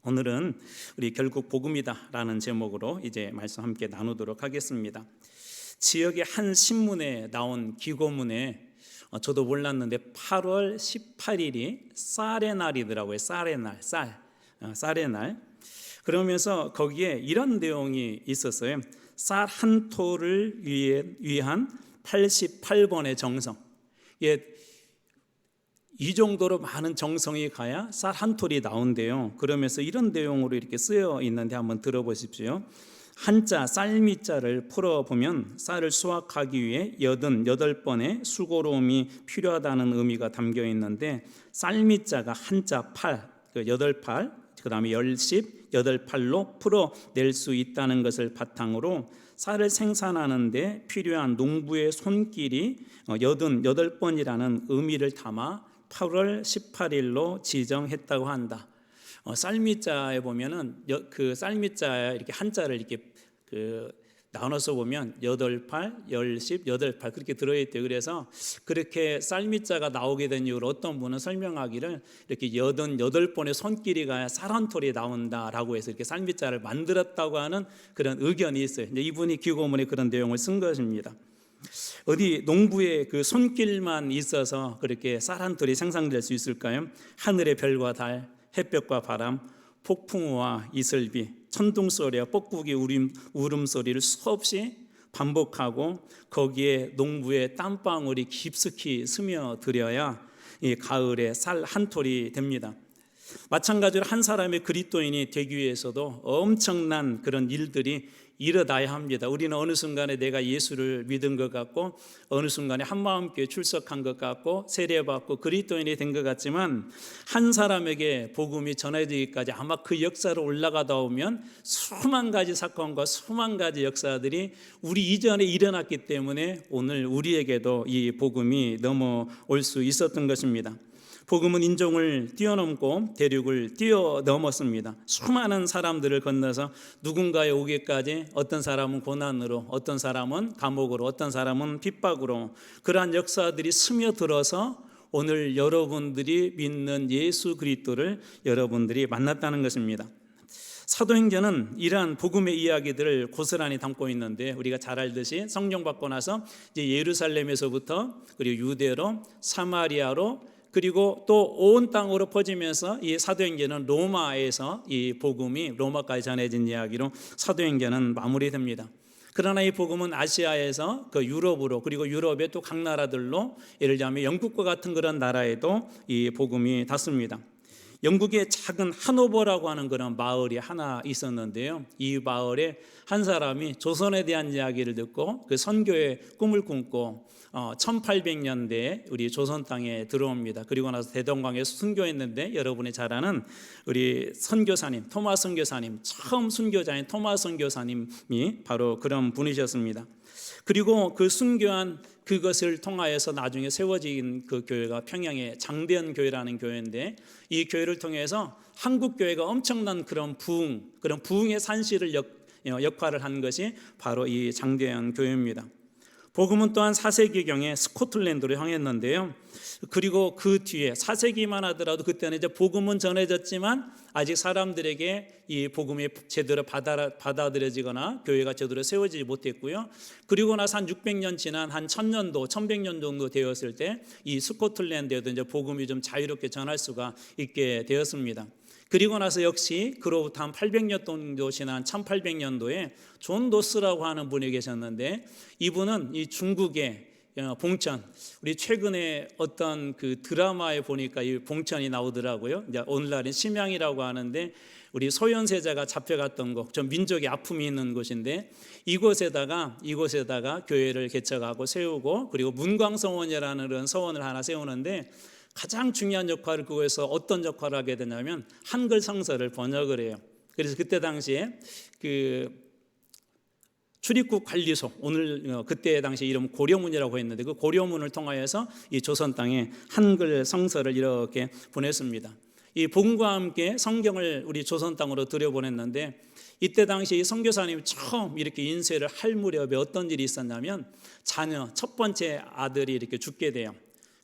오늘은 우리 결국 복음이다라는 제목으로 이제 말씀 함께 나누도록 하겠습니다. 지역의 한 신문에 나온 기고문에 저도 몰랐는데 8월 18일이 쌀의 날이더라고요. 쌀의 날, 쌀의 날. 그러면서 거기에 이런 내용이 있었어요. 쌀 한 토를 위한 88번의 정성. 이 정도로 많은 정성이 가야 쌀 한 톨이 나온대요. 그러면서 이런 내용으로 이렇게 쓰여 있는데 한번 들어보십시오. 한자 쌀미자를 풀어보면 쌀을 수확하기 위해 88번의 수고로움이 필요하다는 의미가 담겨 있는데, 쌀미자가 한자 8, 8팔, 그 다음에 10, 8팔로 풀어낼 수 있다는 것을 바탕으로 쌀을 생산하는데 필요한 농부의 손길이 88번이라는 의미를 담아 8월 18일로 지정했다고 한다. 쌀미자에 보면은 그 쌀미자에 이렇게 한자를 이렇게 나눠서 보면 8팔, 10, 8팔 그렇게 들어있대요. 그래서 그렇게 쌀미자가 나오게 된 이유를 어떤 분은 설명하기를 이렇게 88번의 손길이 가야 쌀 한 톨이 나온다라고 해서 이렇게 쌀미자를 만들었다고 하는 그런 의견이 있어요. 이분이 기고문에 그런 내용을 쓴 것입니다. 어디 농부의 그 손길만 있어서 그렇게 쌀 한 톨이 생산될 수 있을까요? 하늘의 별과 달, 햇볕과 바람, 폭풍우와 이슬비, 천둥소리와 뻐꾸기 울음소리를 수없이 반복하고 거기에 농부의 땀방울이 깊숙이 스며들어야 이 가을에 쌀 한 톨이 됩니다. 마찬가지로 한 사람의 그리스도인이 되기 위해서도 엄청난 그런 일들이 일어나야 합니다. 우리는 어느 순간에 내가 예수를 믿은 것 같고, 어느 순간에 한마음교회 출석한 것 같고, 세례받고 그리스도인이 된 것 같지만, 한 사람에게 복음이 전해지기까지 아마 그 역사로 올라가다 오면 수만 가지 사건과 수만 가지 역사들이 우리 이전에 일어났기 때문에 오늘 우리에게도 이 복음이 넘어올 수 있었던 것입니다. 복음은 인종을 뛰어넘고 대륙을 뛰어넘었습니다. 수많은 사람들을 건너서 누군가에 오기까지, 어떤 사람은 고난으로, 어떤 사람은 감옥으로, 어떤 사람은 핍박으로, 그러한 역사들이 스며들어서 오늘 여러분들이 믿는 예수 그리스도를 여러분들이 만났다는 것입니다. 사도행전은 이러한 복음의 이야기들을 고스란히 담고 있는데, 우리가 잘 알듯이 성령 받고 나서 이제 예루살렘에서부터 그리고 유대로, 사마리아로, 그리고 또 온 땅으로 퍼지면서 이 사도행전은 로마에서 이 복음이 로마까지 전해진 이야기로 사도행전은 마무리됩니다. 그러나 이 복음은 아시아에서 그 유럽으로, 그리고 유럽의 또 각 나라들로, 예를 들면 영국과 같은 그런 나라에도 이 복음이 닿습니다. 영국의 작은 하노버라고 하는 그런 마을이 하나 있었는데요. 이 마을에 한 사람이 조선에 대한 이야기를 듣고 그 선교의 꿈을 꿈고 1800년대에 우리 조선 땅에 들어옵니다. 그리고 나서 대동강에서 순교했는데, 여러분이 잘 아는 우리 선교사님, 토마 선교사님, 처음 순교자인 토마 선교사님이 바로 그런 분이셨습니다. 그리고 그 순교한 그것을 통하여서 나중에 세워진 그 교회가 평양의 장대현 교회라는 교회인데, 이 교회를 통해서 한국 교회가 엄청난 그런 부흥의 산실을 역할을 한 것이 바로 이 장대현 교회입니다. 복음은 또한 4세기경에 스코틀랜드로 향했는데요. 그리고 그 뒤에 4세기만 하더라도 그때는 이제 복음은 전해졌지만 아직 사람들에게 이 복음이 제대로 받아들여지거나 교회가 제대로 세워지지 못했고요. 그리고 나서 한 600년 지난 한 1000년도, 1100년 정도 되었을 때 이 스코틀랜드에도 이제 복음이 좀 자유롭게 전할 수가 있게 되었습니다. 그리고 나서 역시 그로부터 한 800년 정도 지난 1800년도에 존 도스라고 하는 분이 계셨는데, 이분은 이 중국의 봉천, 우리 최근에 어떤 그 드라마에 보니까 이 봉천이 나오더라고요. 이제 오늘날은 심양이라고 하는데, 우리 소현세자가 잡혀갔던 곳, 좀 민족의 아픔이 있는 곳인데, 이곳에다가 교회를 개척하고 세우고, 그리고 문광서원이라는 그런 서원을 하나 세우는데, 가장 중요한 역할을 그거에서 어떤 역할을 하게 되냐면 한글 성서를 번역을 해요. 그래서 그때 당시에 그 출입국 관리소, 오늘 그때 당시 이름 고려문이라고 했는데, 그 고려문을 통하여서 이 조선 땅에 한글 성서를 이렇게 보냈습니다. 이 복음과 함께 성경을 우리 조선 땅으로 들여보냈는데, 이때 당시 이 선교사님이 처음 이렇게 인쇄를 할 무렵에 어떤 일이 있었냐면, 첫 번째 아들이 이렇게 죽게 돼요.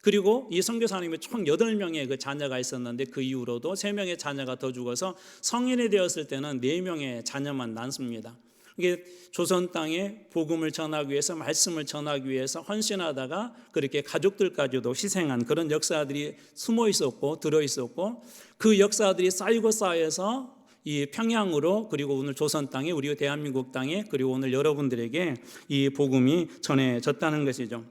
그리고 이 선교사님이 총 8명의 그 자녀가 있었는데 그 이후로도 3명의 자녀가 더 죽어서 성인이 되었을 때는 4명의 자녀만 낳습니다. 이게 조선 땅에 복음을 전하기 위해서, 말씀을 전하기 위해서 헌신하다가 그렇게 가족들까지도 희생한 그런 역사들이 숨어 있었고 들어 있었고, 그 역사들이 쌓이고 쌓여서 이 평양으로, 그리고 오늘 조선 땅에, 우리 대한민국 땅에, 그리고 오늘 여러분들에게 이 복음이 전해졌다는 것이죠.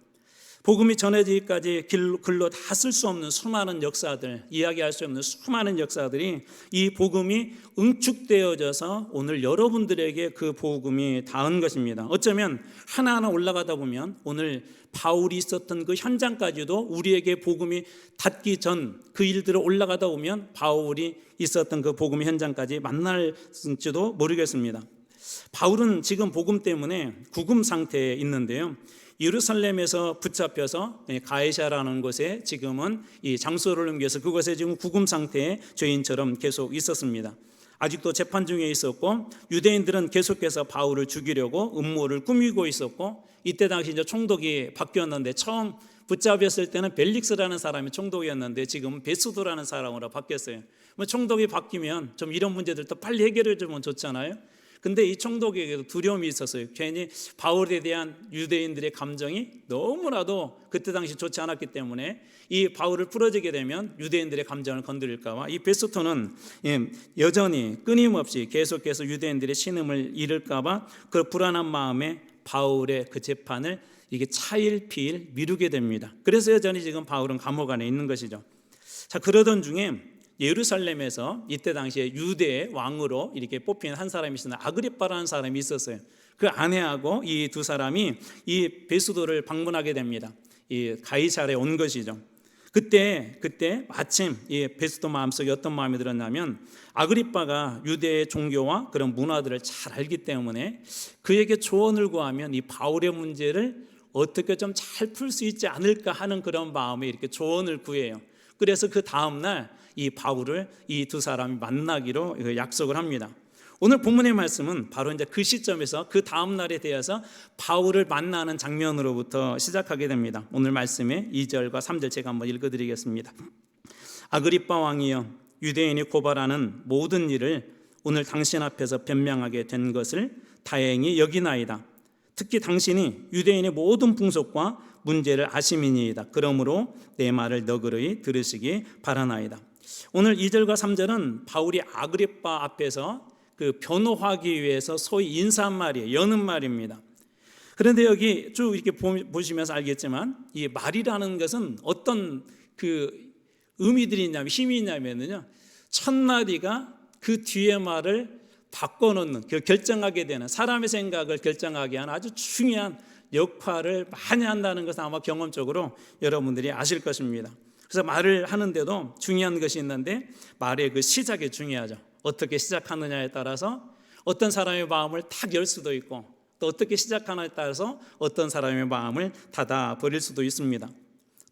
복음이 전해지기까지 글로 다 쓸 수 없는 수많은 역사들, 이야기할 수 없는 수많은 역사들이 이 복음이 응축되어져서 오늘 여러분들에게 그 복음이 닿은 것입니다. 어쩌면 하나하나 올라가다 보면 오늘 바울이 있었던 그 현장까지도 우리에게 복음이 닿기 전 그 일들을 올라가다 보면 바울이 있었던 그 복음 현장까지 만날지도 모르겠습니다. 바울은 지금 복음 때문에 구금 상태에 있는데요. 예루살렘에서 붙잡혀서 가이사라는 곳에 지금은 이 장소를 옮겨서 그곳에 지금 구금 상태의 죄인처럼 계속 있었습니다. 아직도 재판 중에 있었고, 유대인들은 계속해서 바울을 죽이려고 음모를 꾸미고 있었고, 이때 당시 이제 총독이 바뀌었는데, 처음 붙잡혔을 때는 벨릭스라는 사람이 총독이었는데 지금은 베스도라는 사람으로 바뀌었어요. 뭐 총독이 바뀌면 좀 이런 문제들도 빨리 해결해 주면 좋잖아요. 근데 이 총독에게도 두려움이 있었어요. 괜히 바울에 대한 유대인들의 감정이 너무나도 그때 당시 좋지 않았기 때문에 이 바울을 풀어지게 되면 유대인들의 감정을 건드릴까 봐 이 베스토는 여전히 끊임없이 계속해서 유대인들의 신음을 잃을까 봐 그 불안한 마음에 바울의 그 재판을 이게 차일피일 미루게 됩니다. 그래서 여전히 지금 바울은 감옥 안에 있는 것이죠. 자, 그러던 중에 예루살렘에서 이때 당시에 유대의 왕으로 이렇게 뽑힌 한 사람이 있었는데, 아그리빠라는 사람이 있었어요. 그 아내하고 이 두 사람이 이 베스도를 방문하게 됩니다. 이 가이사랴에 온 것이죠. 그때 마침 이 베스도 마음속에 어떤 마음이 들었냐면, 아그리빠가 유대의 종교와 그런 문화들을 잘 알기 때문에 그에게 조언을 구하면 이 바울의 문제를 어떻게 좀 잘 풀 수 있지 않을까 하는 그런 마음에 이렇게 조언을 구해요. 그래서 그 다음 날 이 바울을 이 두 사람이 만나기로 약속을 합니다. 오늘 본문의 말씀은 바로 이제 그 시점에서 그 다음 날에 대해서 바울을 만나는 장면으로부터 시작하게 됩니다. 오늘 말씀의 2절과 3절 제가 한번 읽어드리겠습니다. 아그리빠 왕이여, 유대인이 고발하는 모든 일을 오늘 당신 앞에서 변명하게 된 것을 다행히 여기나이다. 특히 당신이 유대인의 모든 풍속과 문제를 아심이니이다. 그러므로 내 말을 너그러이 들으시기 바라나이다. 오늘 2절과 3절은 바울이 아그리빠 앞에서 그 변호하기 위해서 소위 인사말이에요. 여는 말입니다. 그런데 여기 쭉 이렇게 보시면서 알겠지만 이 말이라는 것은 어떤 그 의미들이 있냐면, 힘이 있냐면요, 첫 마디가 그 뒤의 말을 바꿔놓는, 결정하게 되는, 사람의 생각을 결정하게 하는 아주 중요한 역할을 많이 한다는 것은 아마 경험적으로 여러분들이 아실 것입니다. 그래서 말을 하는데도 중요한 것이 있는데, 말의 그 시작이 중요하죠. 어떻게 시작하느냐에 따라서 어떤 사람의 마음을 탁 열 수도 있고, 또 어떻게 시작하느냐에 따라서 어떤 사람의 마음을 닫아버릴 수도 있습니다.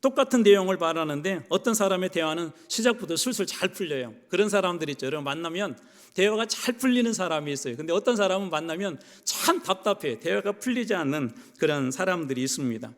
똑같은 내용을 말하는데 어떤 사람의 대화는 시작부터 술술 잘 풀려요. 그런 사람들이 있죠. 여러분 만나면 대화가 잘 풀리는 사람이 있어요. 근데 어떤 사람은 만나면 참 답답해, 대화가 풀리지 않는 그런 사람들이 있습니다.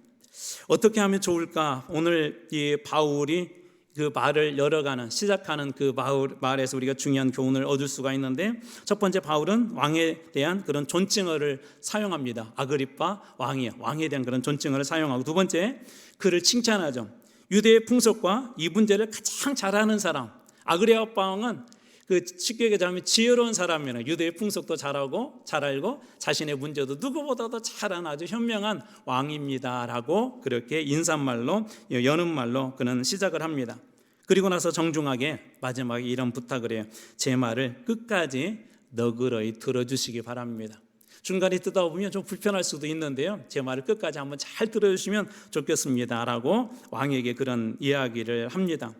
어떻게 하면 좋을까? 오늘 이 바울이 그 말을 열어가는, 시작하는 그 말에서 우리가 중요한 교훈을 얻을 수가 있는데, 첫 번째, 바울은 왕에 대한 그런 존칭어를 사용합니다. 아그리빠 왕이요, 왕에 대한 그런 존칭어를 사용하고, 두 번째, 그를 칭찬하죠. 유대의 풍속과 이 문제를 가장 잘하는 사람, 아그리빠 왕은 그 쉽게 얘기하면 지혜로운 사람이에요. 유대의 풍속도 잘 알고 자신의 문제도 누구보다도 잘하는 아주 현명한 왕입니다라고 그렇게 인사말로, 여는 말로 그는 시작을 합니다. 그리고 나서 정중하게 마지막에 이런 부탁을 해요. 제 말을 끝까지 너그러이 들어주시기 바랍니다. 중간에 듣다 보면 좀 불편할 수도 있는데요, 제 말을 끝까지 한번 잘 들어주시면 좋겠습니다라고 왕에게 그런 이야기를 합니다.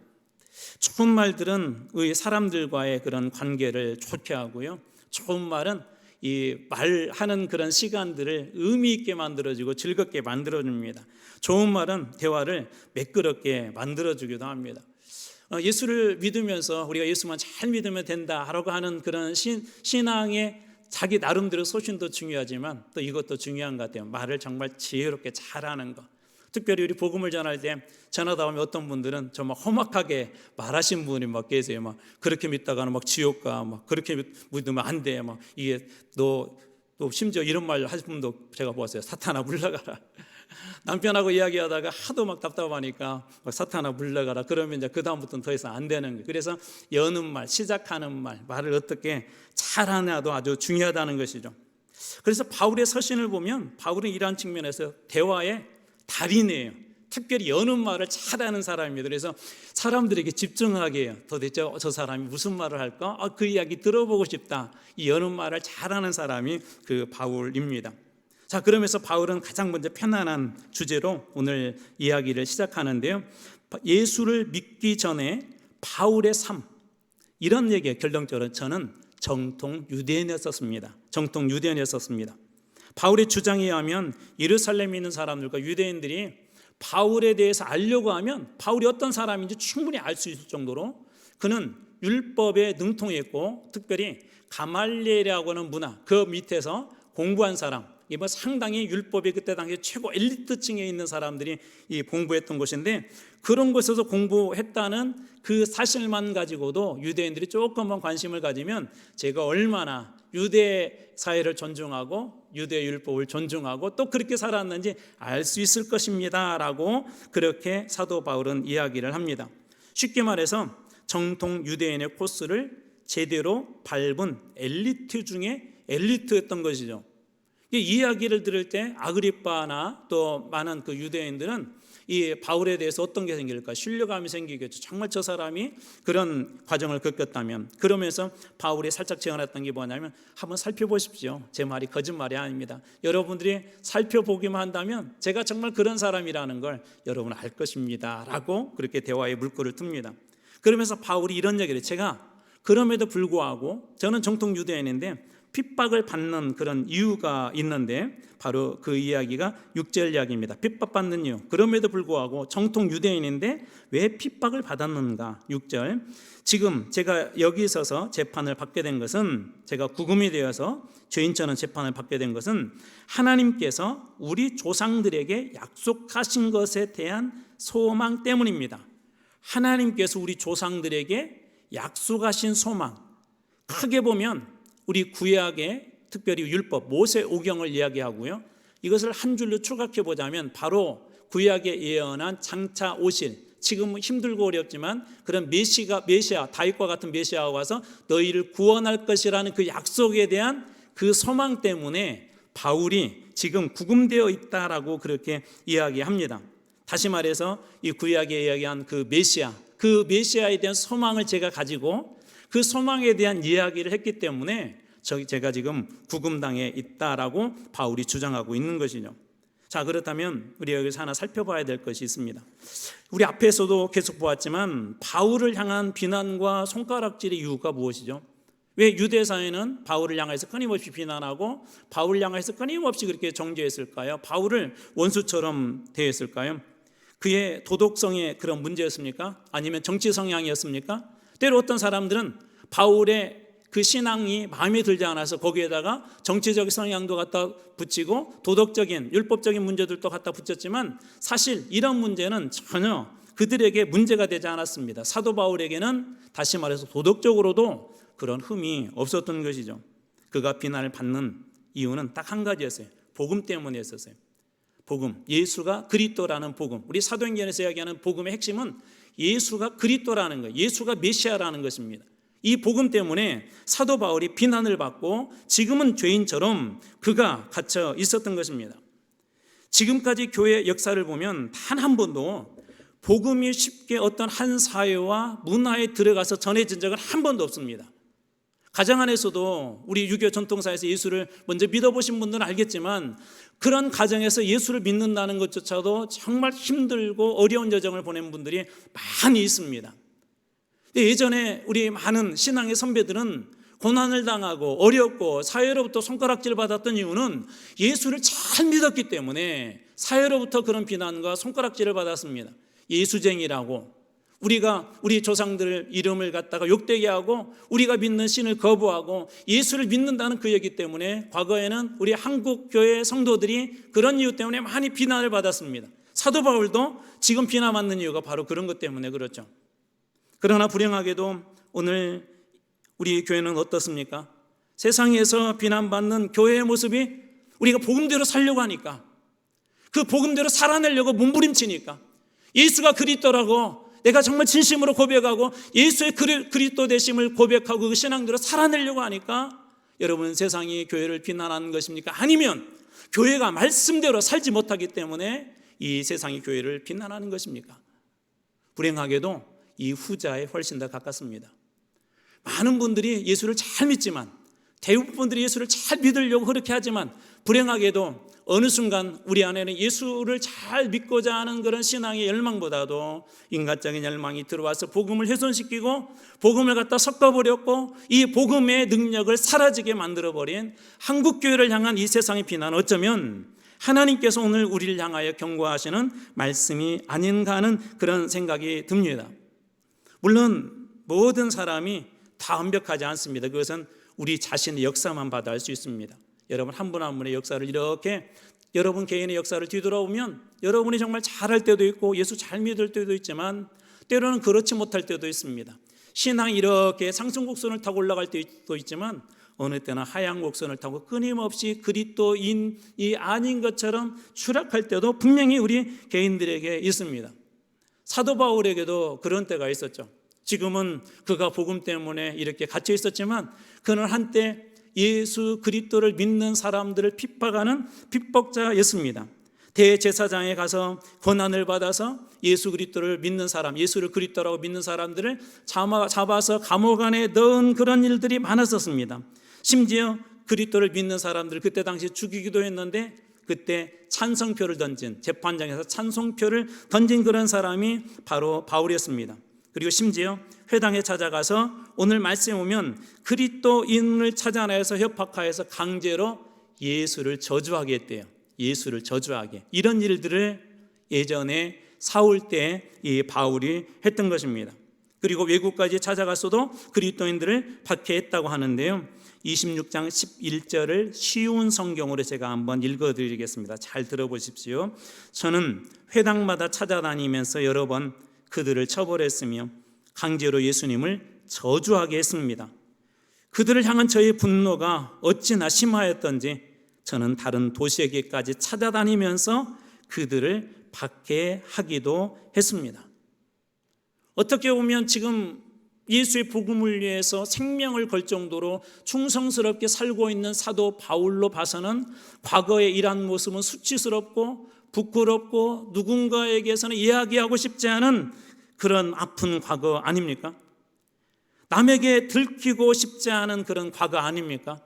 좋은 말들은 사람들과의 그런 관계를 좋게 하고요, 좋은 말은 이 말하는 그런 시간들을 의미 있게 만들어주고 즐겁게 만들어줍니다. 좋은 말은 대화를 매끄럽게 만들어주기도 합니다. 예수를 믿으면서 우리가 예수만 잘 믿으면 된다라고 하는 그런 신앙의 자기 나름대로 소신도 중요하지만 또 이것도 중요한 것 같아요. 말을 정말 지혜롭게 잘하는 것. 특별히 우리 복음을 전할 때 전하다 보면 어떤 분들은 정말 험악하게 말하신 분이 막 계세요. 막 그렇게 믿다가는 막 지옥 가, 막 그렇게 믿으면 안 돼, 막 이게 또 심지어 이런 말 하신 분도 제가 보았어요. 사탄아 물러가라. 남편하고 이야기하다가 하도 막 답답하니까 막 사탄아 물러가라. 그러면 이제 그 다음부터는 더 이상 안 되는 거예요. 그래서 여는 말, 시작하는 말을 어떻게 잘하냐도 아주 중요하다는 것이죠. 그래서 바울의 서신을 보면 바울은 이러한 측면에서 대화의 달인이에요. 특별히 여는 말을 잘하는 사람입니다. 그래서 사람들에게 집중하게 해요. 도대체 저 사람이 무슨 말을 할까? 그 이야기 들어보고 싶다. 이 여는 말을 잘하는 사람이 그 바울입니다. 자, 그러면서 바울은 가장 먼저 편안한 주제로 오늘 이야기를 시작하는데요. 예수를 믿기 전에 바울의 삶, 이런 얘기에 결론적으로 저는 정통 유대인이었습니다. 정통 유대인이었습니다. 바울의 주장에 의하면 예루살렘에 있는 사람들과 유대인들이 바울에 대해서 알려고 하면 바울이 어떤 사람인지 충분히 알 수 있을 정도로 그는 율법에 능통했고, 특별히 가말리엘이라고 하는 문화, 그 밑에서 공부한 사람, 이번 상당히 율법이 그때 당시 최고 엘리트층에 있는 사람들이 공부했던 곳인데, 그런 곳에서 공부했다는 그 사실만 가지고도 유대인들이 조금만 관심을 가지면 제가 얼마나 유대 사회를 존중하고 유대 율법을 존중하고 또 그렇게 살았는지 알 수 있을 것입니다 라고 그렇게 사도 바울은 이야기를 합니다. 쉽게 말해서 정통 유대인의 코스를 제대로 밟은 엘리트 중에 엘리트였던 것이죠. 이 이야기를 들을 때 아그리빠나 또 많은 그 유대인들은 이 바울에 대해서 어떤 게 생길까? 신뢰감이 생기겠죠. 정말 저 사람이 그런 과정을 겪었다면. 그러면서 바울이 살짝 제안했던 게 뭐냐면, 한번 살펴보십시오. 제 말이 거짓말이 아닙니다. 여러분들이 살펴보기만 한다면 제가 정말 그런 사람이라는 걸 여러분 알 것입니다 라고 그렇게 대화의 물꼬를 틉니다. 그러면서 바울이 이런 얘기를 해요. 제가 그럼에도 불구하고 저는 정통 유대인인데 핍박을 받는 그런 이유가 있는데, 바로 그 이야기가 6절 이야기입니다. 핍박받는 이유. 그럼에도 불구하고 정통 유대인인데 왜 핍박을 받았는가? 6절. 지금 제가 여기 있어서 재판을 받게 된 것은, 제가 구금이 되어서 죄인처럼 재판을 받게 된 것은 하나님께서 우리 조상들에게 약속하신 것에 대한 소망 때문입니다. 하나님께서 우리 조상들에게 약속하신 소망, 크게 보면 우리 구약의 특별히 율법 모세 오경을 이야기하고요, 이것을 한 줄로 추각해 보자면 바로 구약에 예언한 장차 오실, 지금 힘들고 어렵지만 그런 메시아, 다윗과 같은 메시아가 와서 너희를 구원할 것이라는 그 약속에 대한 그 소망 때문에 바울이 지금 구금되어 있다라고 그렇게 이야기합니다. 다시 말해서 이 구약에 이야기한 그 메시아에 대한 소망을 제가 가지고 그 소망에 대한 이야기를 했기 때문에 제가 지금 구금당해 있다라고 바울이 주장하고 있는 것이죠. 자, 그렇다면 우리 여기서 하나 살펴봐야 될 것이 있습니다. 우리 앞에서도 계속 보았지만 바울을 향한 비난과 손가락질의 이유가 무엇이죠? 왜 유대사회는 바울을 향해서 끊임없이 비난하고 바울을 향해서 끊임없이 그렇게 정죄했을까요? 바울을 원수처럼 대했을까요? 그의 도덕성의 그런 문제였습니까? 아니면 정치 성향이었습니까? 때로 어떤 사람들은 바울의 그 신앙이 마음에 들지 않아서 거기에다가 정치적 성향도 갖다 붙이고 도덕적인 율법적인 문제들도 갖다 붙였지만, 사실 이런 문제는 전혀 그들에게 문제가 되지 않았습니다. 사도 바울에게는 다시 말해서 도덕적으로도 그런 흠이 없었던 것이죠. 그가 비난을 받는 이유는 딱 한 가지였어요. 복음 때문이었어요. 복음, 예수가 그리스도라는 복음. 우리 사도행전에서 이야기하는 복음의 핵심은 예수가 그리스도라는 거예요. 예수가 메시아라는 것입니다. 이 복음 때문에 사도 바울이 비난을 받고 지금은 죄인처럼 그가 갇혀 있었던 것입니다. 지금까지 교회 역사를 보면 단 한 번도 복음이 쉽게 어떤 한 사회와 문화에 들어가서 전해진 적은 한 번도 없습니다. 가정 안에서도 우리 유교 전통사에서 예수를 먼저 믿어보신 분들은 알겠지만, 그런 가정에서 예수를 믿는다는 것조차도 정말 힘들고 어려운 여정을 보낸 분들이 많이 있습니다. 예전에 우리 많은 신앙의 선배들은 고난을 당하고 어렵고 사회로부터 손가락질을 받았던 이유는 예수를 잘 믿었기 때문에 사회로부터 그런 비난과 손가락질을 받았습니다. 예수쟁이라고, 우리가 우리 조상들 이름을 갖다가 욕되게 하고 우리가 믿는 신을 거부하고 예수를 믿는다는 그 얘기 때문에 과거에는 우리 한국 교회 성도들이 그런 이유 때문에 많이 비난을 받았습니다. 사도 바울도 지금 비난받는 이유가 바로 그런 것 때문에 그렇죠. 그러나 불행하게도 오늘 우리 교회는 어떻습니까? 세상에서 비난받는 교회의 모습이 우리가 복음대로 살려고 하니까, 그 복음대로 살아내려고 몸부림치니까, 예수가 그리스도라고 내가 정말 진심으로 고백하고 예수의 그리스도 되심을 고백하고 그 신앙대로 살아내려고 하니까 여러분, 세상이 교회를 비난하는 것입니까? 아니면 교회가 말씀대로 살지 못하기 때문에 이 세상이 교회를 비난하는 것입니까? 불행하게도 이 후자에 훨씬 더 가깝습니다. 많은 분들이 예수를 잘 믿지만, 대부분 분들이 예수를 잘 믿으려고 그렇게 하지만, 불행하게도 어느 순간 우리 안에는 예수를 잘 믿고자 하는 그런 신앙의 열망보다도 인간적인 열망이 들어와서 복음을 훼손시키고 복음을 갖다 섞어버렸고 이 복음의 능력을 사라지게 만들어버린 한국교회를 향한 이 세상의 비난은 어쩌면 하나님께서 오늘 우리를 향하여 경고하시는 말씀이 아닌가 하는 그런 생각이 듭니다. 물론 모든 사람이 다 완벽하지 않습니다. 그것은 우리 자신의 역사만 봐도 알 수 있습니다. 여러분, 한 분 한 분의 역사를 이렇게 여러분 개인의 역사를 뒤돌아보면 여러분이 정말 잘할 때도 있고 예수 잘 믿을 때도 있지만 때로는 그렇지 못할 때도 있습니다. 신앙이 이렇게 상승곡선을 타고 올라갈 때도 있지만 어느 때나 하향곡선을 타고 끊임없이 그리스도인이 아닌 것처럼 추락할 때도 분명히 우리 개인들에게 있습니다. 사도 바울에게도 그런 때가 있었죠. 지금은 그가 복음 때문에 이렇게 갇혀 있었지만 그는 한때 예수 그리스도를 믿는 사람들을 핍박하는 핍박자였습니다. 대제사장에 가서 권한을 받아서 예수 그리스도를 믿는 사람, 예수를 그리스도라고 믿는 사람들을 잡아서 감옥 안에 넣은 그런 일들이 많았었습니다. 심지어 그리스도를 믿는 사람들을 그때 당시 죽이기도 했는데 그때 찬성표를 던진, 재판장에서 찬성표를 던진 그런 사람이 바로 바울이었습니다. 그리고 심지어 회당에 찾아가서 오늘 말씀에 보면 그리스도인을 찾아내서 협박하여서 강제로 예수를 저주하게 했대요. 예수를 저주하게. 이런 일들을 예전에 사울 때 이 바울이 했던 것입니다. 그리고 외국까지 찾아가서도 그리스도인들을 박해했다고 하는데요. 26장 11절을 쉬운 성경으로 제가 한번 읽어드리겠습니다. 잘 들어보십시오. 저는 회당마다 찾아다니면서 여러 번 그들을 처벌했으며 강제로 예수님을 저주하게 했습니다. 그들을 향한 저의 분노가 어찌나 심하였던지 저는 다른 도시에게까지 찾아다니면서 그들을 박해하기도 했습니다. 어떻게 보면 지금 예수의 복음을 위해서 생명을 걸 정도로 충성스럽게 살고 있는 사도 바울로 봐서는 과거의 이러한 모습은 수치스럽고 부끄럽고 누군가에게서는 이야기하고 싶지 않은 그런 아픈 과거 아닙니까? 남에게 들키고 싶지 않은 그런 과거 아닙니까?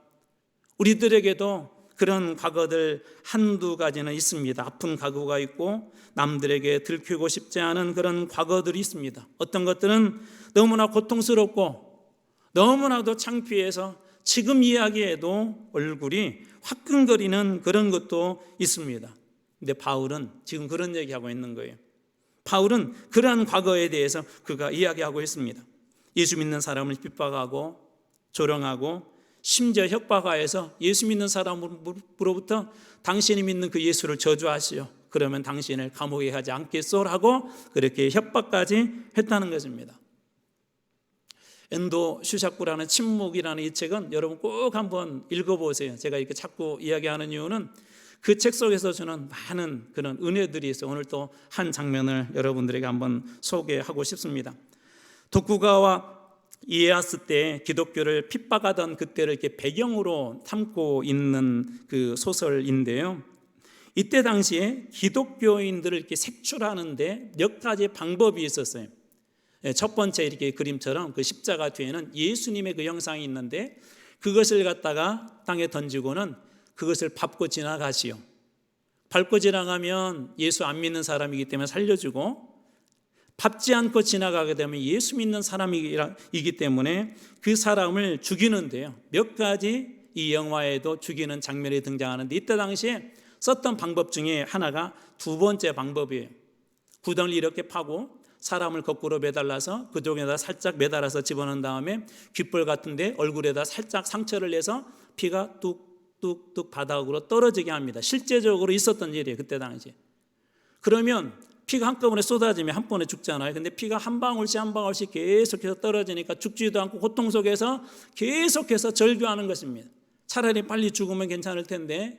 우리들에게도 그런 과거들 한두 가지는 있습니다. 아픈 과거가 있고 남들에게 들키고 싶지 않은 그런 과거들이 있습니다. 어떤 것들은 너무나 고통스럽고 너무나도 창피해서 지금 이야기해도 얼굴이 화끈거리는 그런 것도 있습니다. 근데 바울은 지금 그런 얘기하고 있는 거예요. 바울은 그러한 과거에 대해서 그가 이야기하고 있습니다. 예수 믿는 사람을 핍박하고 조롱하고 심지어 협박하여서 예수 믿는 사람으로부터 당신이 믿는 그 예수를 저주하시오. 그러면 당신을 감옥에 가지 않겠소라고 그렇게 협박까지 했다는 것입니다. 엔도 슈샤쿠라는 침묵이라는 이 책은 여러분 꼭 한번 읽어보세요. 제가 이렇게 자꾸 이야기하는 이유는 그 책 속에서 주는 많은 그런 은혜들이 있어요. 오늘 또 한 장면을 여러분들에게 한번 소개하고 싶습니다. 도쿠가와 이에야스 때 기독교를 핍박하던 그때를 이렇게 배경으로 삼고 있는 그 소설인데요. 이때 당시에 기독교인들을 이렇게 색출하는데 몇 가지 방법이 있었어요. 첫 번째 이렇게 그림처럼 그 십자가 뒤에는 예수님의 그 형상이 있는데 그것을 갖다가 땅에 던지고는 그것을 밟고 지나가시오. 밟고 지나가면 예수 안 믿는 사람이기 때문에 살려주고 밟지 않고 지나가게 되면 예수 믿는 사람이기 때문에 그 사람을 죽이는데요. 몇 가지 이 영화에도 죽이는 장면이 등장하는데 이때 당시에 썼던 방법 중에 하나가 두 번째 방법이에요. 구덩이를 이렇게 파고 사람을 거꾸로 매달라서 그쪽에다 살짝 매달아서 집어넣은 다음에 귓볼 같은데 얼굴에다 살짝 상처를 내서 피가 뚝뚝뚝 바닥으로 떨어지게 합니다. 실제적으로 있었던 일이에요. 그때 당시에. 그러면 피가 한꺼번에 쏟아지면 한 번에 죽잖아요. 근데 피가 한 방울씩 한 방울씩 계속해서 떨어지니까 죽지도 않고 고통 속에서 계속해서 절규하는 것입니다. 차라리 빨리 죽으면 괜찮을 텐데,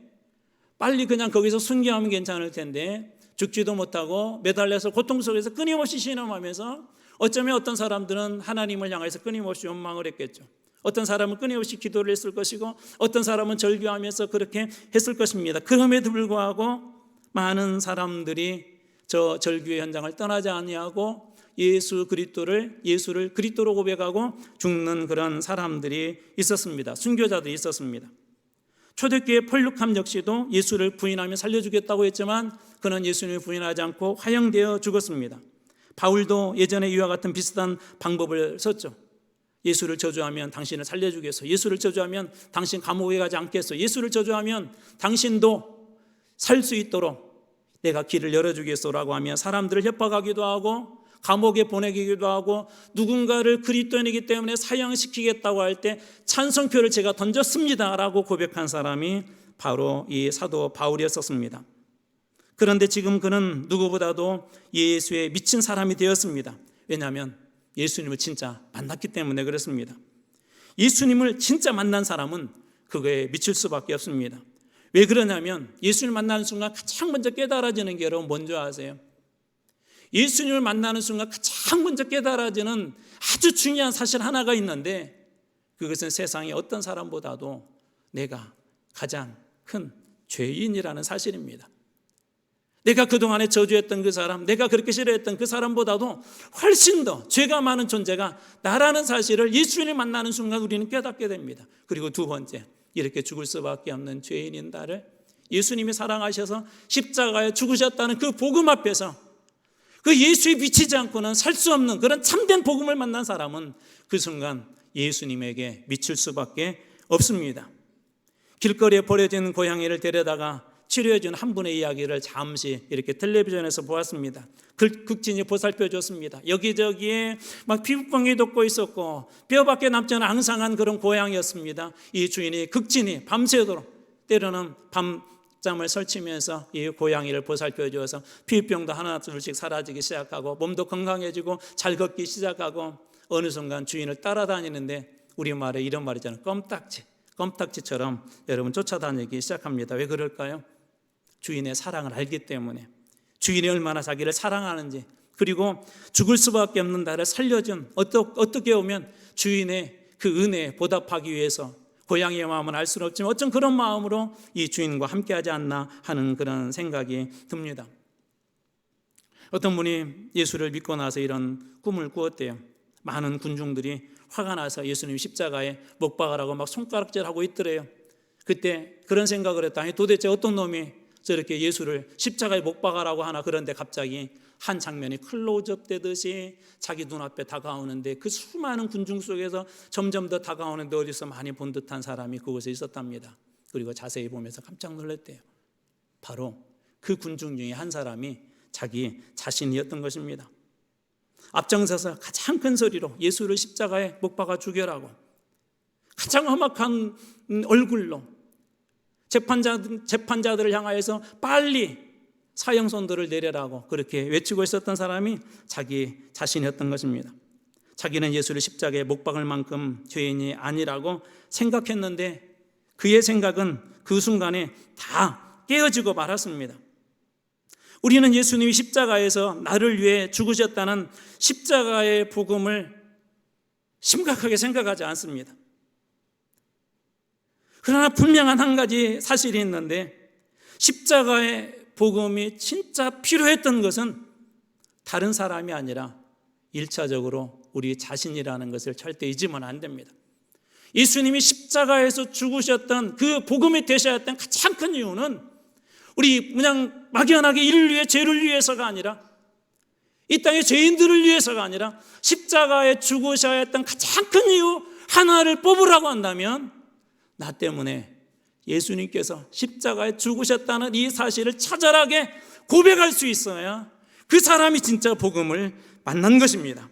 빨리 그냥 거기서 순교하면 괜찮을 텐데 죽지도 못하고 매달려서 고통 속에서 끊임없이 신음하면서, 어쩌면 어떤 사람들은 하나님을 향해서 끊임없이 원망을 했겠죠. 어떤 사람은 끊임없이 기도를 했을 것이고, 어떤 사람은 절규하면서 그렇게 했을 것입니다. 그럼에도 불구하고 많은 사람들이 저 절규의 현장을 떠나지 아니하고 예수를 그리스도로 고백하고 죽는 그런 사람들이 있었습니다. 순교자들이 있었습니다. 초대교회 폴루캄 역시도 예수를 부인하며 살려주겠다고 했지만 그는 예수님을 부인하지 않고 화형되어 죽었습니다. 바울도 예전에 이와 같은 비슷한 방법을 썼죠. 예수를 저주하면 당신을 살려주겠어. 예수를 저주하면 당신 감옥에 가지 않겠어. 예수를 저주하면 당신도 살 수 있도록 내가 길을 열어주겠소라고 하며 사람들을 협박하기도 하고 감옥에 보내기도 하고, 누군가를 그리스도인이기 때문에 사형시키겠다고 할 때 찬성표를 제가 던졌습니다라고 고백한 사람이 바로 이 사도 바울이었었습니다. 그런데 지금 그는 누구보다도 예수에 미친 사람이 되었습니다. 왜냐하면 예수님을 진짜 만났기 때문에 그렇습니다. 예수님을 진짜 만난 사람은 그거에 미칠 수밖에 없습니다. 왜 그러냐면 예수님을 만나는 순간 가장 먼저 깨달아지는 게 여러분 뭔지 아세요? 예수님을 만나는 순간 가장 먼저 깨달아지는 아주 중요한 사실 하나가 있는데, 그것은 세상의 어떤 사람보다도 내가 가장 큰 죄인이라는 사실입니다. 내가 그동안에 저주했던 그 사람, 내가 그렇게 싫어했던 그 사람보다도 훨씬 더 죄가 많은 존재가 나라는 사실을 예수님을 만나는 순간 우리는 깨닫게 됩니다. 그리고 두 번째, 이렇게 죽을 수밖에 없는 죄인인 나를 예수님이 사랑하셔서 십자가에 죽으셨다는 그 복음 앞에서, 그 예수에 미치지 않고는 살 수 없는 그런 참된 복음을 만난 사람은 그 순간 예수님에게 미칠 수밖에 없습니다. 길거리에 버려진 고양이를 데려다가 치료해준 한 분의 이야기를 잠시 이렇게 텔레비전에서 보았습니다. 극진히 보살펴 줬습니다. 여기저기에 막 피부병이 돋고 있었고 뼈밖에 남지 않은 앙상한 그런 고양이였습니다. 이 주인이 극진히 밤새도록, 때로는 밤잠을 설치면서 이 고양이를 보살펴 주어서 피부병도 하나 둘씩 사라지기 시작하고 몸도 건강해지고 잘 걷기 시작하고, 어느 순간 주인을 따라다니는데 우리말에 이런 말이잖아요. 껌딱지처럼 여러분 쫓아다니기 시작합니다. 왜 그럴까요? 주인의 사랑을 알기 때문에, 주인이 얼마나 자기를 사랑하는지, 그리고 죽을 수밖에 없는 나를 살려준, 어떻게 보면 주인의 그 은혜에 보답하기 위해서, 고양이의 마음은 알 수는 없지만 어쩜 그런 마음으로 이 주인과 함께하지 않나 하는 그런 생각이 듭니다. 어떤 분이 예수를 믿고 나서 이런 꿈을 꾸었대요. 많은 군중들이 화가 나서 예수님 십자가에 못 박으라고 막 손가락질하고 있더래요. 그때 그런 생각을 했다. 도대체 어떤 놈이 저렇게 예수를 십자가에 못 박으라고 하나. 그런데 갑자기 한 장면이 클로즈업 되듯이 자기 눈앞에 다가오는데, 그 수많은 군중 속에서 점점 더 다가오는데 어디서 많이 본 듯한 사람이 그곳에 있었답니다. 그리고 자세히 보면서 깜짝 놀랐대요. 바로 그 군중 중에 한 사람이 자기 자신이었던 것입니다. 앞장서서 가장 큰 소리로 예수를 십자가에 못 박아 죽여라고, 가장 험악한 얼굴로 재판자들을 향하여서 빨리 사형선고를 내려라고 그렇게 외치고 있었던 사람이 자기 자신이었던 것입니다. 자기는 예수를 십자가에 못 박을 만큼 죄인이 아니라고 생각했는데, 그의 생각은 그 순간에 다 깨어지고 말았습니다. 우리는 예수님이 십자가에서 나를 위해 죽으셨다는 십자가의 복음을 심각하게 생각하지 않습니다. 그러나 분명한 한 가지 사실이 있는데, 십자가의 복음이 진짜 필요했던 것은 다른 사람이 아니라 1차적으로 우리 자신이라는 것을 절대 잊으면 안 됩니다. 예수님이 십자가에서 죽으셨던 그 복음이 되셔야 했던 가장 큰 이유는 우리 그냥 막연하게 이를 위해, 죄를 위해서가 아니라, 이 땅의 죄인들을 위해서가 아니라 십자가에 죽으셔야 했던 가장 큰 이유 하나를 뽑으라고 한다면, 나 때문에 예수님께서 십자가에 죽으셨다는 이 사실을 처절하게 고백할 수 있어야 그 사람이 진짜 복음을 만난 것입니다.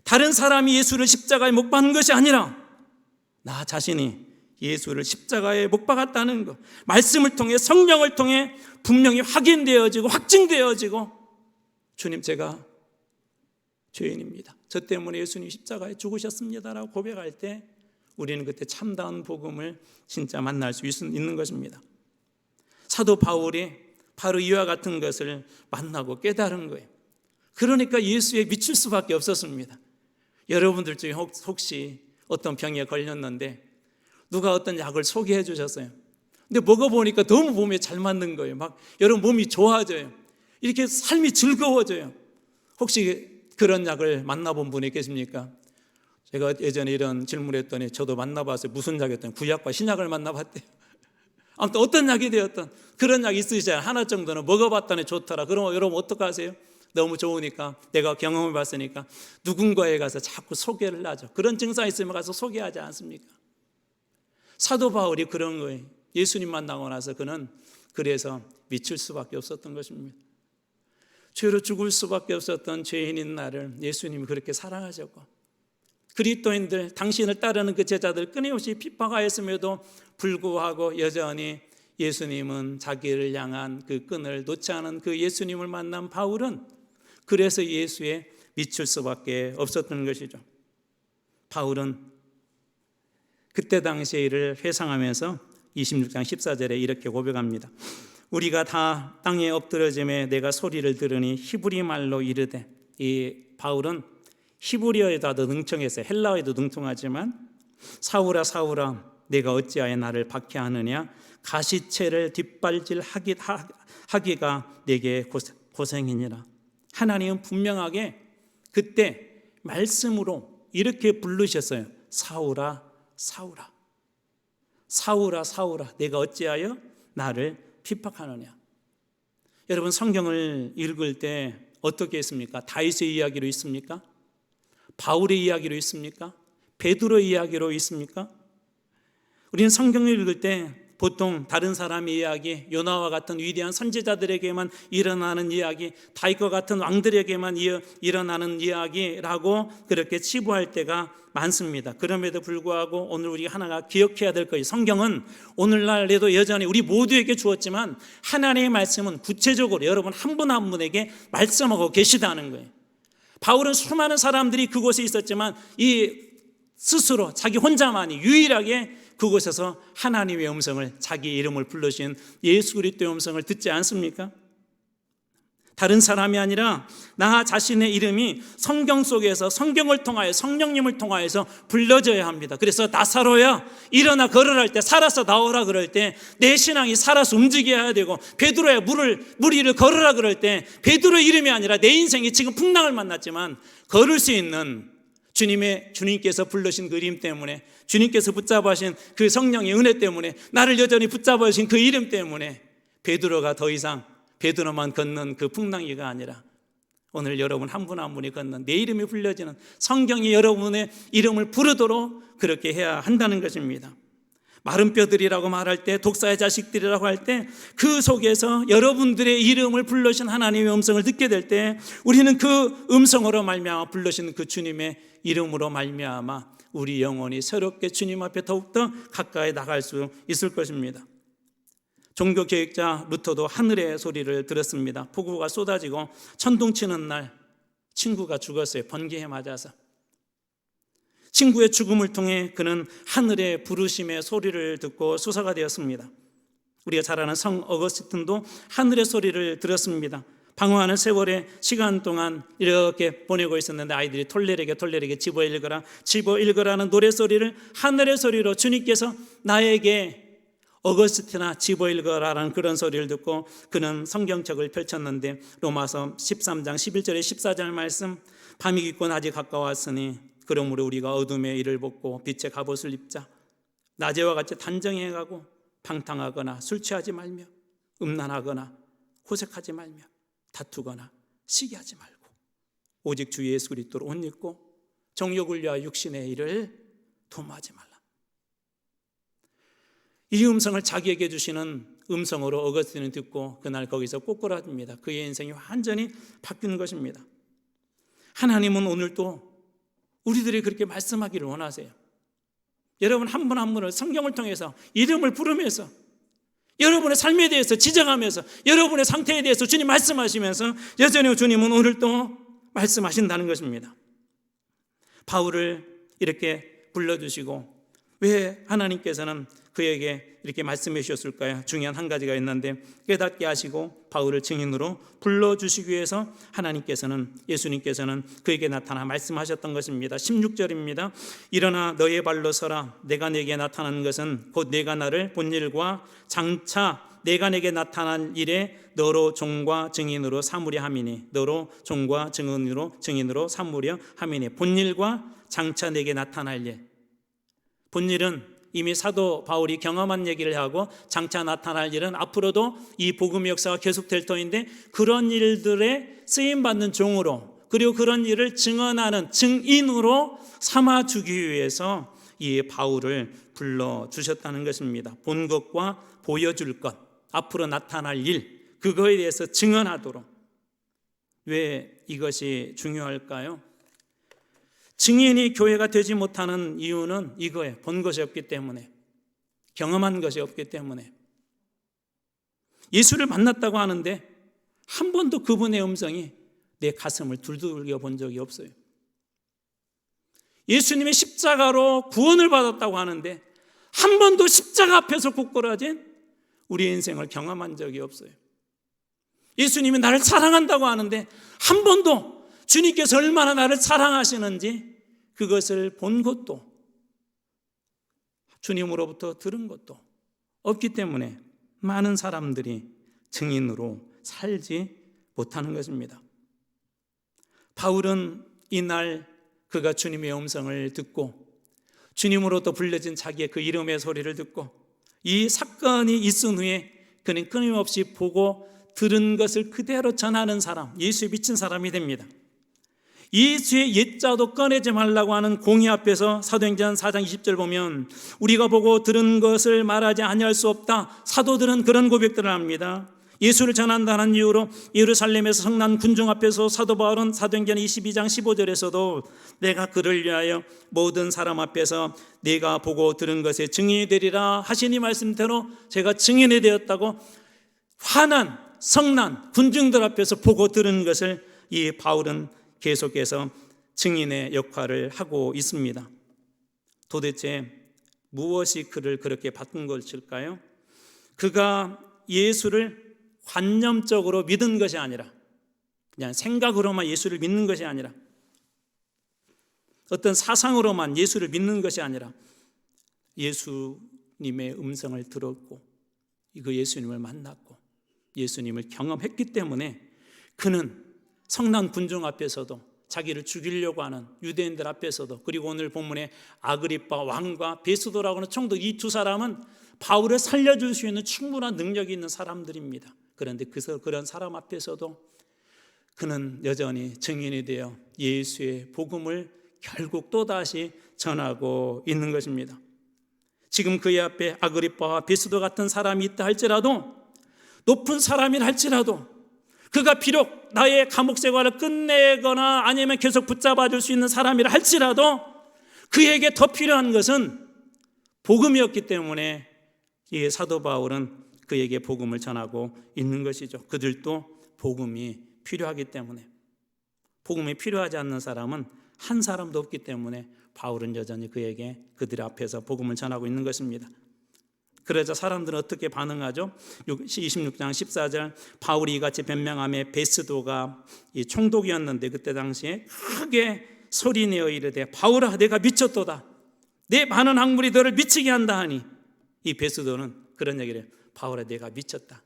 다른 사람이 예수를 십자가에 못 박은 것이 아니라 나 자신이 예수를 십자가에 못 박았다는 것, 말씀을 통해 성령을 통해 분명히 확인되어지고 확증되어지고 주님 제가 죄인입니다. 저 때문에 예수님 십자가에 죽으셨습니다라고 고백할 때 우리는 그때 참다운 복음을 진짜 만날 수 있는 것입니다. 사도 바울이 바로 이와 같은 것을 만나고 깨달은 거예요. 그러니까 예수에 미칠 수밖에 없었습니다. 여러분들 중에 혹시 어떤 병에 걸렸는데 누가 어떤 약을 소개해 주셨어요. 근데 먹어보니까 너무 몸에 잘 맞는 거예요. 막 여러분 몸이 좋아져요. 이렇게 삶이 즐거워져요. 혹시 그런 약을 만나본 분이 계십니까? 제가 예전에 이런 질문을 했더니 저도 만나봤어요. 무슨 약이었더니 구약과 신약을 만나봤대요. 아무튼 어떤 약이 되었던 그런 약 있으시잖아요. 하나 정도는 먹어봤더니 좋더라. 그러면 여러분 어떡하세요? 너무 좋으니까 내가 경험해 봤으니까 누군가에 가서 자꾸 소개를 하죠. 그런 증상이 있으면 가서 소개하지 않습니까? 사도 바울이 그런 거예요. 예수님 만나고 나서 그는 그래서 미칠 수밖에 없었던 것입니다. 죄로 죽을 수밖에 없었던 죄인인 나를 예수님이 그렇게 사랑하셨고 그리스도인들 당신을 따르는 그 제자들 끊임없이 핍박하였음에도 불구하고 여전히 예수님은 자기를 향한 그 끈을 놓지 않은 그 예수님을 만난 바울은 그래서 예수에 미칠 수밖에 없었던 것이죠. 바울은 그때 당시의 일을 회상하면서 26장 14절에 이렇게 고백합니다. 우리가 다 땅에 엎드러짐에 내가 소리를 들으니 히브리 말로 이르되, 이 바울은 히브리어에도 능청했어요. 헬라어에도 능통하지만 사울아 사울아 내가 어찌하여 나를 박해하느냐, 가시채를 뒷발질하기가 내게 고생이니라. 하나님은 분명하게 그때 말씀으로 이렇게 부르셨어요. 사울아 사울아 사울아 사울아 내가 어찌하여 나를 핍박하느냐. 여러분 성경을 읽을 때 어떻게 했습니까? 다윗의 이야기로 있습니까? 바울의 이야기로 있습니까? 베드로의 이야기로 있습니까? 우리는 성경을 읽을 때 보통 다른 사람의 이야기, 요나와 같은 위대한 선지자들에게만 일어나는 이야기, 다윗과 같은 왕들에게만 일어나는 이야기라고 그렇게 치부할 때가 많습니다. 그럼에도 불구하고 오늘 우리가 하나가 기억해야 될 것이, 성경은 오늘날에도 여전히 우리 모두에게 주었지만 하나님의 말씀은 구체적으로 여러분 한 분 한 분에게 말씀하고 계시다는 거예요. 바울은 수많은 사람들이 그곳에 있었지만 이 스스로 자기 혼자만이 유일하게 그곳에서 하나님의 음성을, 자기 이름을 불러주신 예수 그리스도의 음성을 듣지 않습니까? 다른 사람이 아니라 나 자신의 이름이 성경 속에서 성경을 통하여 성령님을 통하여서 불러져야 합니다. 그래서 나사로야 일어나 걸으라 할 때, 살아서 나오라 그럴 때 내 신앙이 살아서 움직여야 되고, 베드로야 물 위를 걸으라 그럴 때 베드로의 이름이 아니라 내 인생이 지금 풍랑을 만났지만 걸을 수 있는 주님께서 불러신 그 이름 때문에, 주님께서 붙잡으신 그 성령의 은혜 때문에, 나를 여전히 붙잡으신 그 이름 때문에 베드로가 더 이상 베드로만 걷는 그 풍랑이가 아니라 오늘 여러분 한 분 한 분이 걷는 내 이름이 불려지는, 성경이 여러분의 이름을 부르도록 그렇게 해야 한다는 것입니다. 마른 뼈들이라고 말할 때, 독사의 자식들이라고 할 때 그 속에서 여러분들의 이름을 불러신 하나님의 음성을 듣게 될 때 우리는 그 음성으로 말미암아 불러신 그 주님의 이름으로 말미암아 우리 영혼이 새롭게 주님 앞에 더욱더 가까이 나갈 수 있을 것입니다. 종교개혁자 루터도 하늘의 소리를 들었습니다. 폭우가 쏟아지고 천둥치는 날 친구가 죽었어요. 번개에 맞아서. 친구의 죽음을 통해 그는 하늘의 부르심의 소리를 듣고 수사가 되었습니다. 우리가 잘 아는 성 어거스틴도 하늘의 소리를 들었습니다. 방황하는 세월의 시간 동안 이렇게 보내고 있었는데 아이들이 톨레에게 집어 읽어라는 노래소리를 하늘의 소리로 주님께서 나에게 어거스티나 집어 읽어라라는 그런 소리를 듣고 그는 성경책을 펼쳤는데 로마서 13장 11절에 14절 말씀, 밤이 깊고 낮이 가까웠으니 그러므로 우리가 어둠의 일을 벗고 빛의 갑옷을 입자. 낮에와 같이 단정해가고 방탕하거나 술 취하지 말며 음란하거나 호색하지 말며 다투거나 시기하지 말고 오직 주 예수 그리스도로 옷 입고 정욕을 위하여 육신의 일을 도모하지 말라. 이 음성을 자기에게 주시는 음성으로 어거스틴은 듣고 그날 거기서 꼬꾸라집니다. 그의 인생이 완전히 바뀐 것입니다. 하나님은 오늘도 우리들이 그렇게 말씀하기를 원하세요. 여러분 한 분 한 분을 성경을 통해서 이름을 부르면서 여러분의 삶에 대해서 지적하면서 여러분의 상태에 대해서 주님 말씀하시면서 여전히 주님은 오늘도 말씀하신다는 것입니다. 바울을 이렇게 불러주시고 왜 하나님께서는 그에게 이렇게 말씀해 주셨을까요? 중요한 한 가지가 있는데 깨닫게 하시고 바울을 증인으로 불러주시기 위해서 예수님께서는 그에게 나타나 말씀하셨던 것입니다. 16절입니다. 일어나 너의 발로 서라. 내가 내게 나타난 것은 곧 내가 나를 본 일과 장차 내가 내게 나타난 일에 너로 종과 증인으로 삼으려 함이니 너로 종과 증인으로 삼으려 함이니 본 일과 장차 내게 나타날 일. 본 일은 이미 사도 바울이 경험한 얘기를 하고 장차 나타날 일은 앞으로도 이 복음의 역사가 계속될 터인데 그런 일들에 쓰임받는 종으로 그리고 그런 일을 증언하는 증인으로 삼아주기 위해서 이 바울을 불러주셨다는 것입니다. 본 것과 보여줄 것, 앞으로 나타날 일, 그거에 대해서 증언하도록. 왜 이것이 중요할까요? 증인이 교회가 되지 못하는 이유는 이거예요. 본 것이 없기 때문에, 경험한 것이 없기 때문에. 예수를 만났다고 하는데 한 번도 그분의 음성이 내 가슴을 두들겨 본 적이 없어요. 예수님의 십자가로 구원을 받았다고 하는데 한 번도 십자가 앞에서 굳건해진 우리의 인생을 경험한 적이 없어요. 예수님이 나를 사랑한다고 하는데 한 번도 주님께서 얼마나 나를 사랑하시는지 그것을 본 것도 주님으로부터 들은 것도 없기 때문에 많은 사람들이 증인으로 살지 못하는 것입니다. 바울은 이날 그가 주님의 음성을 듣고 주님으로부터 불려진 자기의 그 이름의 소리를 듣고 이 사건이 있은 후에 그는 끊임없이 보고 들은 것을 그대로 전하는 사람, 예수에 미친 사람이 됩니다. 예수의 옛자도 꺼내지 말라고 하는 공의 앞에서 사도행전 4장 20절 보면 우리가 보고 들은 것을 말하지 아니할 수 없다. 사도들은 그런 고백들을 합니다. 예수를 전한다는 이유로 예루살렘에서 성난 군중 앞에서 사도 바울은 사도행전 22장 15절에서도 내가 그를 위하여 모든 사람 앞에서 내가 보고 들은 것에 증인이 되리라 하시니 말씀대로 제가 증인이 되었다고 환한 성난 군중들 앞에서 보고 들은 것을 이 바울은 계속해서 증인의 역할을 하고 있습니다. 도대체 무엇이 그를 그렇게 바꾼 것일까요? 그가 예수를 관념적으로 믿은 것이 아니라 그냥 생각으로만 예수를 믿는 것이 아니라 어떤 사상으로만 예수를 믿는 것이 아니라 예수님의 음성을 들었고 그 예수님을 만났고 예수님을 경험했기 때문에 그는 성난 군중 앞에서도 자기를 죽이려고 하는 유대인들 앞에서도 그리고 오늘 본문에 아그리빠 왕과 베스도라고 하는 총독 이 두 사람은 바울을 살려줄 수 있는 충분한 능력이 있는 사람들입니다. 그런데 그런 사람 앞에서도 그는 여전히 증인이 되어 예수의 복음을 결국 또다시 전하고 있는 것입니다. 지금 그의 앞에 아그리빠와 베스도 같은 사람이 있다 할지라도 높은 사람이라 할지라도 그가 비록 나의 감옥 생활을 끝내거나 아니면 계속 붙잡아 줄 수 있는 사람이라 할지라도 그에게 더 필요한 것은 복음이었기 때문에 이 사도 바울은 그에게 복음을 전하고 있는 것이죠. 그들도 복음이 필요하기 때문에 복음이 필요하지 않는 사람은 한 사람도 없기 때문에 바울은 여전히 그들 앞에서 복음을 전하고 있는 것입니다. 그러자 사람들은 어떻게 반응하죠? 26장 14절 바울이 이같이 변명하며 베스도가 이 총독이었는데 그때 당시에 크게 소리내어 이르되 바울아 내가 미쳤도다. 내 많은 학문이 너를 미치게 한다 하니 이 베스도는 그런 얘기를 해요. 바울아 내가 미쳤다.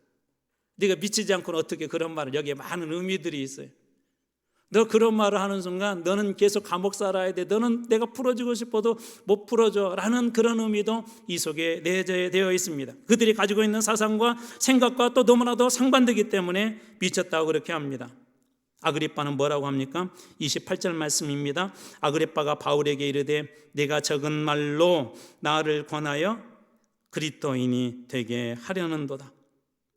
네가 미치지 않고는 어떻게 그런 말을 여기에 많은 의미들이 있어요. 너 그런 말을 하는 순간 너는 계속 감옥 살아야 돼. 너는 내가 풀어주고 싶어도 못 풀어줘 라는 그런 의미도 이 속에 내재되어 있습니다. 그들이 가지고 있는 사상과 생각과 또 너무나도 상반되기 때문에 미쳤다고 그렇게 합니다. 아그리빠는 뭐라고 합니까? 28절 말씀입니다. 아그리빠가 바울에게 이르되 내가 적은 말로 나를 권하여 그리스도인이 되게 하려는도다.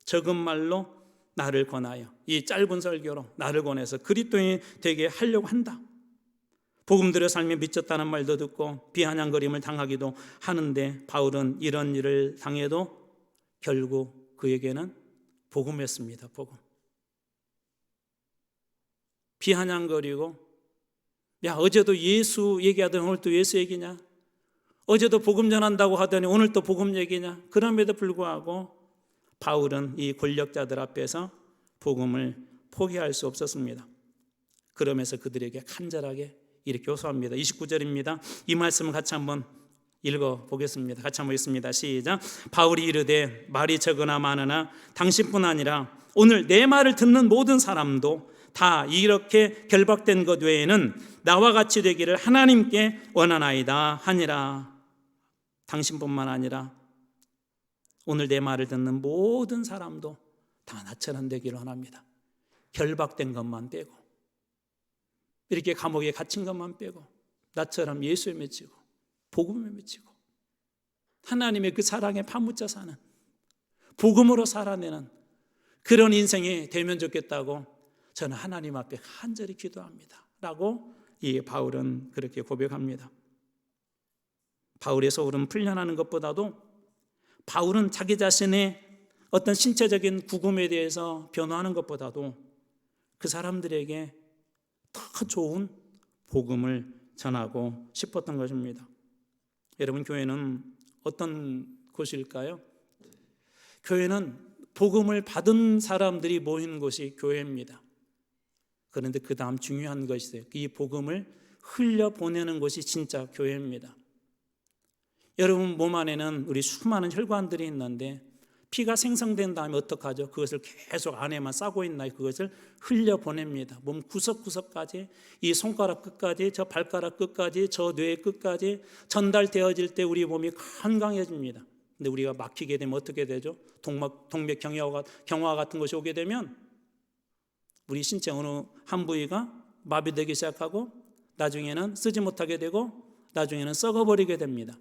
적은 말로 나를 권하여 이 짧은 설교로 나를 권해서 그리스도인이 되게 하려고 한다. 복음대로 삶에 미쳤다는 말도 듣고 비아냥거림을 당하기도 하는데 바울은 이런 일을 당해도 결국 그에게는 복음이었습니다. 복음. 비아냥거리고 야 어제도 예수 얘기하더니 오늘 또 예수 얘기냐? 어제도 복음 전한다고 하더니 오늘 또 복음 얘기냐? 그럼에도 불구하고 바울은 이 권력자들 앞에서 복음을 포기할 수 없었습니다. 그러면서 그들에게 간절하게 이렇게 호소합니다. 29절입니다. 이 말씀을 같이 한번 읽어보겠습니다. 같이 한번 읽습니다. 시작. 바울이 이르되 말이 적으나 많으나 당신뿐 아니라 오늘 내 말을 듣는 모든 사람도 다 이렇게 결박된 것 외에는 나와 같이 되기를 하나님께 원하나이다 하니라. 당신뿐만 아니라 오늘 내 말을 듣는 모든 사람도 다 나처럼 되기를 원합니다. 결박된 것만 빼고 이렇게 감옥에 갇힌 것만 빼고 나처럼 예수에 맺히고 복음에 맺히고 하나님의 그 사랑에 파묻혀 사는 복음으로 살아내는 그런 인생이 되면 좋겠다고 저는 하나님 앞에 간절히 기도합니다 라고 이 바울은 그렇게 고백합니다. 바울의 소울은 풀려나는 것보다도 바울은 자기 자신의 어떤 신체적인 구금에 대해서 변화하는 것보다도 그 사람들에게 더 좋은 복음을 전하고 싶었던 것입니다. 여러분, 교회는 어떤 곳일까요? 교회는 복음을 받은 사람들이 모이는 곳이 교회입니다. 그런데 그 다음 중요한 것이 있어요. 이 복음을 흘려보내는 곳이 진짜 교회입니다. 여러분 몸 안에는 우리 수많은 혈관들이 있는데 피가 생성된 다음에 어떡하죠? 그것을 계속 안에만 싸고 있나요? 그것을 흘려보냅니다. 몸 구석구석까지, 이 손가락 끝까지, 저 발가락 끝까지, 저 뇌 끝까지 전달되어질 때 우리 몸이 건강해집니다. 근데 우리가 막히게 되면 어떻게 되죠? 동맥 경화 같은 것이 오게 되면 우리 신체 어느 한 부위가 마비되기 시작하고 나중에는 쓰지 못하게 되고 나중에는 썩어버리게 됩니다.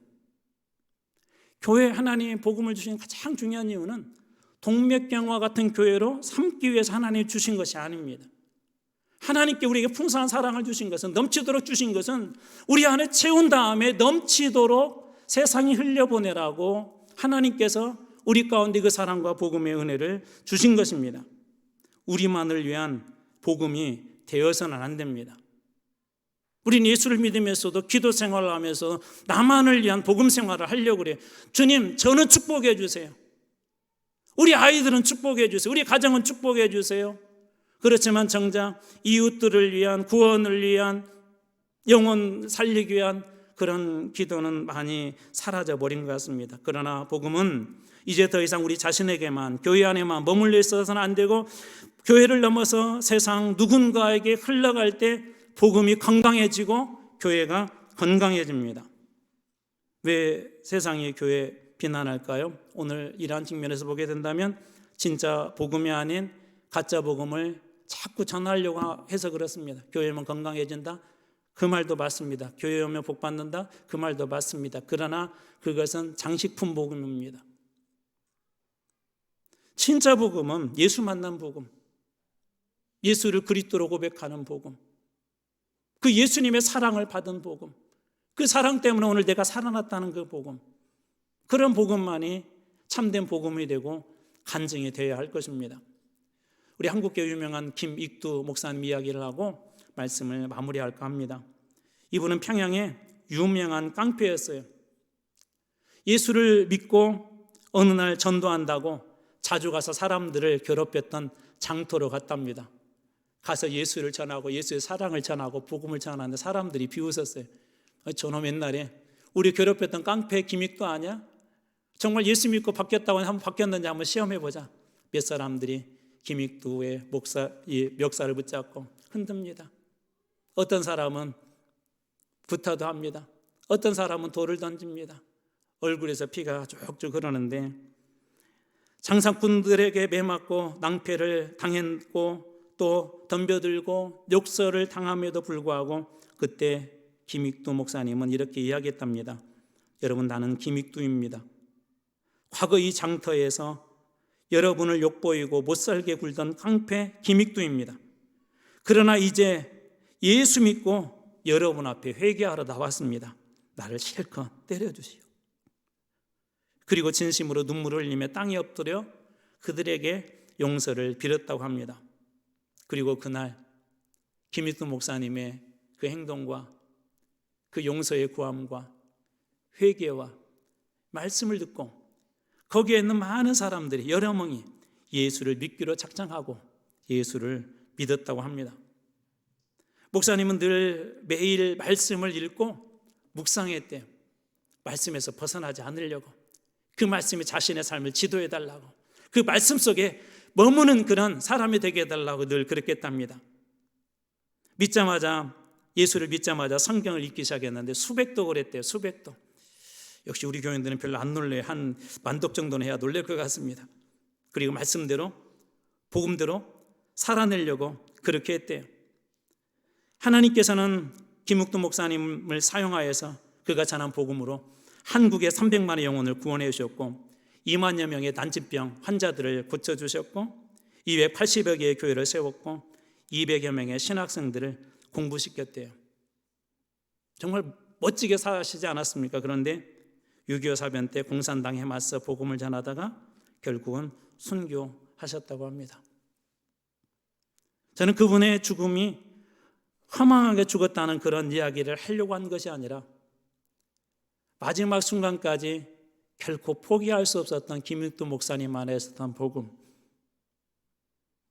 교회 하나님의 복음을 주신 가장 중요한 이유는 동맥경화 같은 교회로 삼기 위해서 하나님이 주신 것이 아닙니다. 하나님께 우리에게 풍성한 사랑을 주신 것은, 넘치도록 주신 것은 우리 안에 채운 다음에 넘치도록 세상에 흘려보내라고 하나님께서 우리 가운데 그 사랑과 복음의 은혜를 주신 것입니다. 우리만을 위한 복음이 되어서는 안 됩니다. 우린 예수를 믿으면서도 기도 생활을 하면서 나만을 위한 복음 생활을 하려고 그래요. 주님, 저는 축복해 주세요. 우리 아이들은 축복해 주세요. 우리 가정은 축복해 주세요. 그렇지만 정작 이웃들을 위한, 구원을 위한, 영혼 살리기 위한 그런 기도는 많이 사라져버린 것 같습니다. 그러나 복음은 이제 더 이상 우리 자신에게만, 교회 안에만 머물러 있어서는 안 되고 교회를 넘어서 세상 누군가에게 흘러갈 때 복음이 건강해지고 교회가 건강해집니다. 왜 세상이 교회 비난할까요? 오늘 이러한 측면에서 보게 된다면 진짜 복음이 아닌 가짜 복음을 자꾸 전하려고 해서 그렇습니다. 교회 오면 건강해진다? 그 말도 맞습니다. 교회 오면 복 받는다? 그 말도 맞습니다. 그러나 그것은 장식품 복음입니다. 진짜 복음은 예수 만난 복음, 예수를 그리스도로 고백하는 복음, 그 예수님의 사랑을 받은 복음, 그 사랑 때문에 오늘 내가 살아났다는 그 복음, 그런 복음만이 참된 복음이 되고 간증이 되어야 할 것입니다. 우리 한국교회 유명한 김익두 목사님 이야기를 하고 말씀을 마무리할까 합니다. 이분은 평양에 유명한 깡패였어요. 예수를 믿고 어느 날 전도한다고 자주 가서 사람들을 괴롭혔던 장터로 갔답니다. 가서 예수를 전하고 예수의 사랑을 전하고 복음을 전하는데 사람들이 비웃었어요. 저놈 옛날에 우리 괴롭혔던 깡패 김익도 아니야? 정말 예수 믿고 바뀌었다고 한번 바뀌었는지 한번 시험해보자. 몇 사람들이 김익두의 멱살을 붙잡고 흔듭니다. 어떤 사람은 부타도 합니다. 어떤 사람은 돌을 던집니다. 얼굴에서 피가 쭉쭉 흐르는데 장사꾼들에게 매맞고 낭패를 당했고 또 덤벼들고 욕설을 당함에도 불구하고 그때 김익두 목사님은 이렇게 이야기했답니다. 여러분, 나는 김익두입니다. 과거 이 장터에서 여러분을 욕보이고 못살게 굴던 깡패 김익두입니다. 그러나 이제 예수 믿고 여러분 앞에 회개하러 나왔습니다. 나를 실컷 때려주시오. 그리고 진심으로 눈물을 흘리며 땅에 엎드려 그들에게 용서를 빌었다고 합니다. 그리고 그날 김익두 목사님의 그 행동과 그 용서의 구함과 회개와 말씀을 듣고 거기에 있는 많은 사람들이 여러 명이 예수를 믿기로 작정하고 예수를 믿었다고 합니다. 목사님은 늘 매일 말씀을 읽고 묵상했대요. 말씀에서 벗어나지 않으려고, 그 말씀이 자신의 삶을 지도해 달라고, 그 말씀 속에 머무는 그런 사람이 되게 해달라고 늘 그렇게 했답니다. 예수를 믿자마자 성경을 읽기 시작했는데 수백도 그랬대요. 수백도. 역시 우리 교인들은 별로 안 놀래요. 한 10,000독 정도는 해야 놀랄 것 같습니다. 그리고 말씀대로 복음대로 살아내려고 그렇게 했대요. 하나님께서는 김욱두 목사님을 사용하여서 그가 전한 복음으로 한국의 300만의 영혼을 구원해 주셨고 2만여 명의 난치병 환자들을 고쳐주셨고 280여 개의 교회를 세웠고 200여 명의 신학생들을 공부시켰대요. 정말 멋지게 사시지 않았습니까? 그런데 6.25 사변 때 공산당에 맞서 복음을 전하다가 결국은 순교하셨다고 합니다. 저는 그분의 죽음이 허망하게 죽었다는 그런 이야기를 하려고 한 것이 아니라 마지막 순간까지 결코 포기할 수 없었던 김익두 목사님 안에 있었던 복음,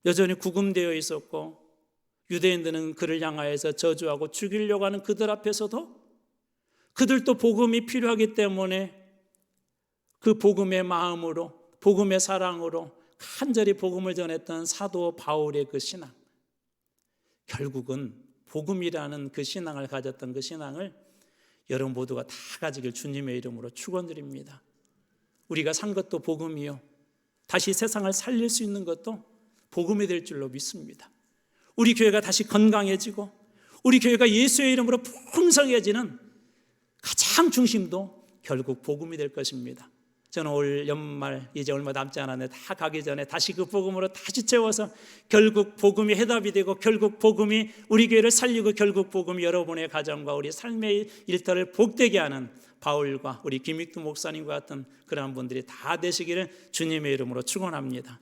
여전히 구금되어 있었고 유대인들은 그를 향하여서 저주하고 죽이려고 하는 그들 앞에서도 그들도 복음이 필요하기 때문에 그 복음의 마음으로, 복음의 사랑으로 간절히 복음을 전했던 사도 바울의 그 신앙, 결국은 복음이라는 그 신앙을 가졌던 그 신앙을 여러분 모두가 다 가지길 주님의 이름으로 축원드립니다. 우리가 산 것도 복음이요, 다시 세상을 살릴 수 있는 것도 복음이 될 줄로 믿습니다. 우리 교회가 다시 건강해지고 우리 교회가 예수의 이름으로 풍성해지는 가장 중심도 결국 복음이 될 것입니다. 저는 올 연말 이제 얼마 남지 않았는데 다 가기 전에 다시 그 복음으로 다시 채워서 결국 복음이 해답이 되고 결국 복음이 우리 교회를 살리고 결국 복음이 여러분의 가정과 우리 삶의 일터를 복되게 하는 바울과 우리 김익두 목사님과 같은 그러한 분들이 다 되시기를 주님의 이름으로 축원합니다.